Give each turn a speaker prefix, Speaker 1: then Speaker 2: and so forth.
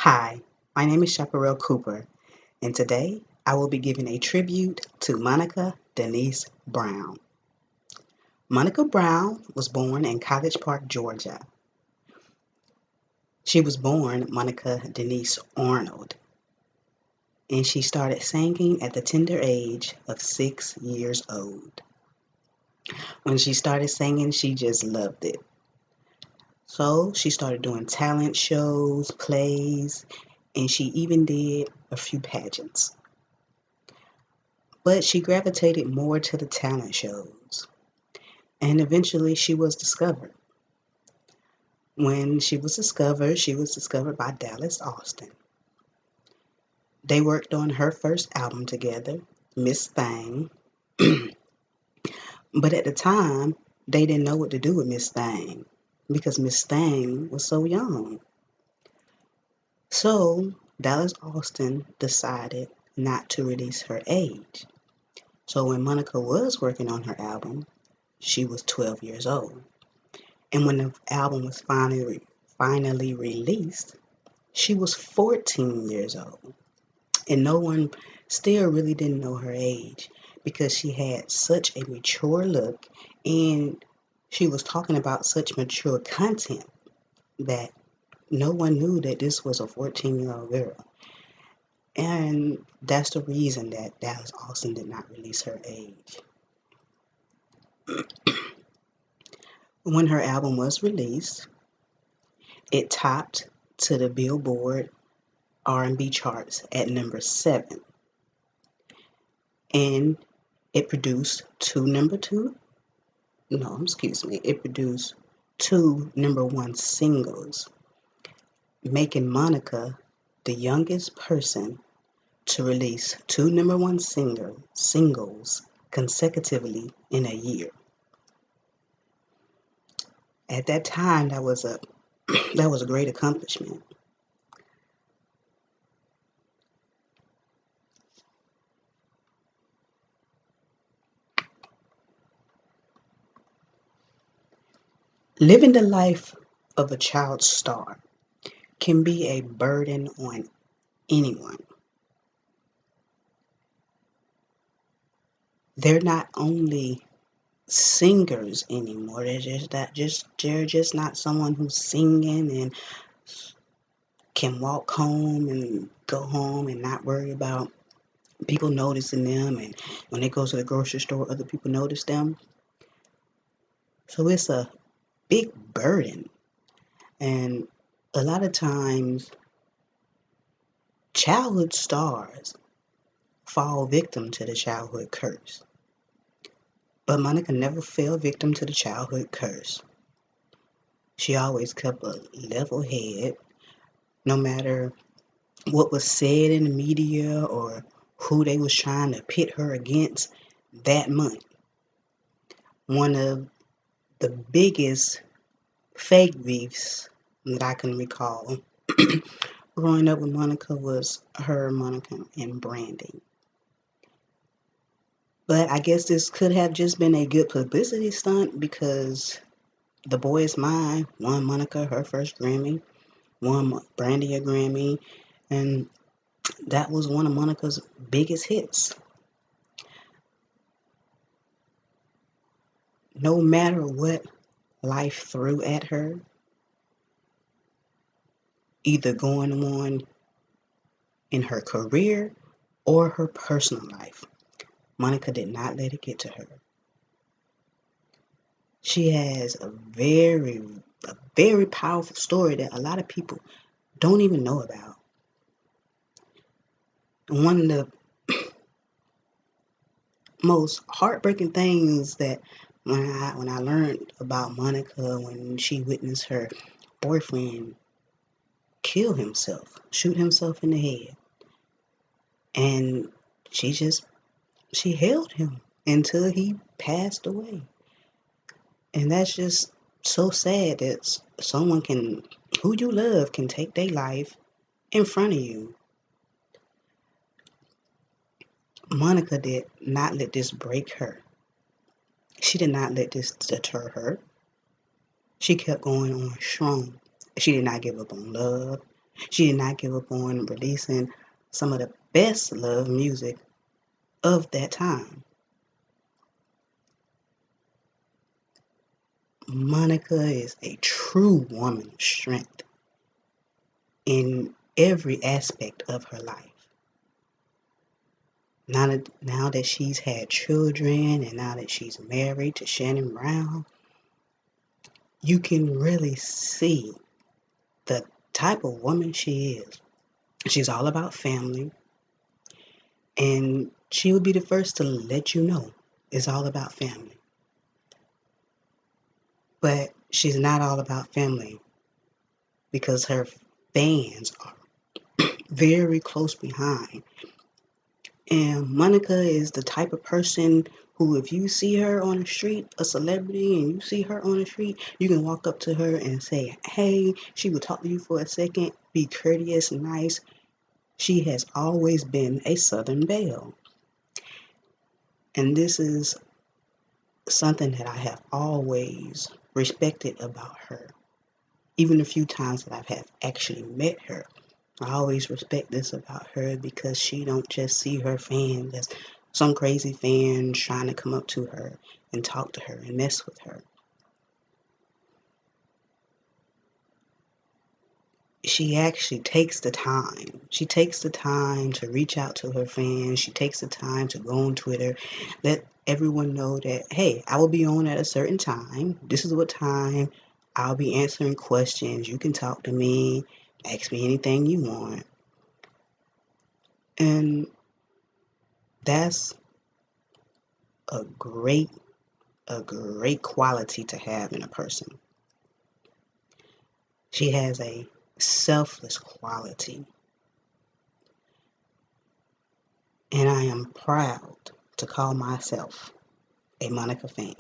Speaker 1: Hi, my name is Chaparral Cooper, and today I will be giving a tribute to Monica Denise Brown. Monica Brown was born in College Park, Georgia. She was born Monica Denise Arnold, and she started singing at the tender age of 6 years old. When she started singing, she just loved it. So she started doing talent shows, plays, and she even did a few pageants. But she gravitated more to the talent shows, and eventually she was discovered. When she was discovered by Dallas Austin. They worked on her first album together, Miss Thing, but at the time, they didn't know what to do with Miss Thing because Miss Thing was so young. So Dallas Austin decided not to release her age. So when Monica was working on her album, she was 12 years old. And when the album was finally released, she was 14 years old. And no one still really didn't know her age because she had such a mature look and she was talking about such mature content that no one knew that this was a 14-year-old girl. And that's the reason that Dallas Austin did not release her age. When her album was released, it topped to the Billboard R&B charts at number 7. And it produced it produced two number one singles, making Monica the youngest person to release two number one singles consecutively in a year. At that time, that was a great accomplishment. Living the life of a child star can be a burden on anyone. They're not only singers anymore. They're just not someone who's singing and can walk home and go home and not worry about people noticing them, and when they go to the grocery store other people notice them. So it's a big burden, and a lot of times childhood stars fall victim to the childhood curse. But Monica never fell victim to the childhood curse. She always kept a level head, no matter what was said in the media or who they was trying to pit her against that month. One of the biggest fake beefs that I can recall growing up with Monica was Monica, and Brandy. But I guess this could have just been a good publicity stunt because The Boy Is Mine won Monica her first Grammy, won Brandy a Grammy, and that was one of Monica's biggest hits. No matter what life threw at her, either going on in her career or her personal life, Monica did not let it get to her. She has a very powerful story that a lot of people don't even know about. And one of the most heartbreaking things that when I learned about Monica, when she witnessed her boyfriend kill himself, shoot himself in the head, and she held him until he passed away. And that's just so sad that someone who you love can take their life in front of you. Monica did not let this break her. She did not let this deter her. She kept going on strong. She did not give up on love. She did not give up on releasing some of the best love music of that time. Monica is a true woman of strength in every aspect of her life. Now that she's had children and now that she's married to Shannon Brown, you can really see the type of woman she is. She's all about family, and she would be the first to let you know it's all about family. But she's not all about family because her fans are very close behind. And Monica is the type of person who, if you see her on the street, a celebrity, and you see her on the street, you can walk up to her and say, hey, she will talk to you for a second, be courteous and nice. She has always been a Southern belle. And this is something that I have always respected about her. Even the few times that I've actually met her, I always respect this about her because she don't just see her fans as some crazy fan trying to come up to her and talk to her and mess with her. She actually takes the time. She takes the time to reach out to her fans. She takes the time to go on Twitter, let everyone know that, hey, I will be on at a certain time. This is what time I'll be answering questions. You can talk to me, ask me anything you want. And that's a great quality to have in a person. She has a selfless quality. And I am proud to call myself a Monica fan.